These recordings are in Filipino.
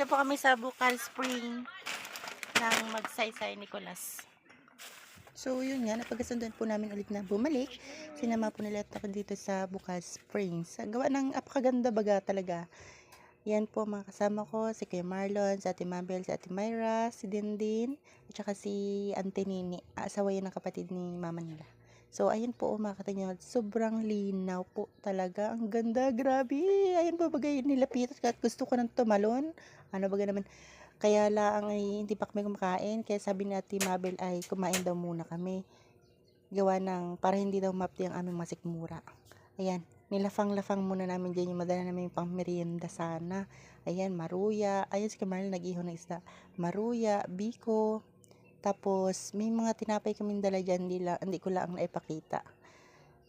po kami sa Bukal Spring ng Magsaysay Nicolas. So yun nga, napagkasunduan po namin ulit na bumalik. Sinama po nila ako dito sa Bukal Springs. Gawa ng apakaganda baga talaga. Yan po mga kasama ko, si Kuya Marlon, si Ate Mabel, si Ate Myra, si Dindin, at saka si Auntie Nini, asawa yun ng kapatid ni mama nila. So ayun po mga katanyo, sobrang linaw po talaga. Ang ganda, grabe. Ayun po bagay nilapitan at gusto ko nang tumalon. Ano baga naman, kaya lang ay hindi pa kami kumakain. Kaya sabi ni Ate Mabel ay kumain daw muna kami. Gawa ng para hindi daw mapti ang aming masikmura. Ayan, nilafang-lafang muna namin dyan yung madala namin yung pang merienda sana. Ayan, maruya. Ayan si Kamarl nag-iho ng isda. Maruya, biko. Tapos may mga tinapay kaming dala dyan. Hindi ko lang naipakita.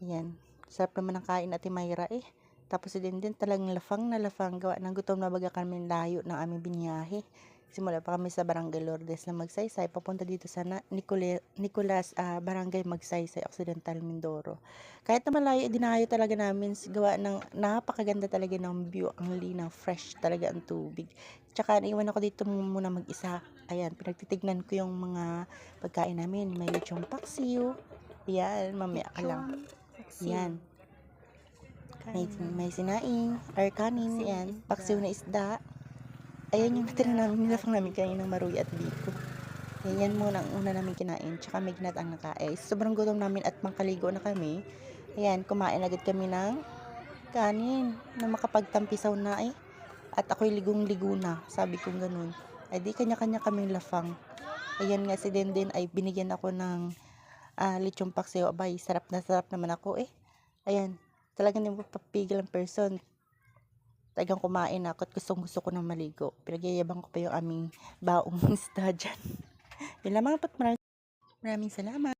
Ayan, sarap naman ang kain Ate Myra eh. Tapos din talagang lafang na lafang. Gawa ng gutom na baga kami layo ng aming binyahe. Simula pa kami sa Barangay Lourdes na Magsaysay, papunta dito sa Nicolas, Barangay Magsaysay, Occidental, Mindoro. Kahit na malayo, dinayo talaga namin, gawa ng napakaganda talaga ng view, ang linaw, fresh talaga ang tubig. Tsaka naiwan ako dito muna mag-isa. Ayan, pinagtitignan ko yung mga pagkain namin. May lechong paksiw. Ayan, mamaya ka lang. Ayan. May sinaing, or kanin, ayan, paksiw na isda. Ayan yung natira namin, nilafang namin kanin ng maruya at biko. Ayan muna ang una namin kinain, tsaka may ginatang nakain. Sobrang gutom namin at mangkaligo na kami. Ayan, kumain agad kami ng kanin na makapagtampisaw na eh. At ako'y ligong-ligo na, sabi kong ganun. Ay di kanya-kanya kaming lafang. Ayan nga si Denden ay binigyan ako ng lechong paksiw. Abay, sarap na sarap naman ako eh. Ayan, talagang hindi mo papigil ang person. Talagang kumain ako at gusto ko ng maligo. Pinagyayabang ko pa yung aming baong isda dyan. Yun lamang po, maraming salamat.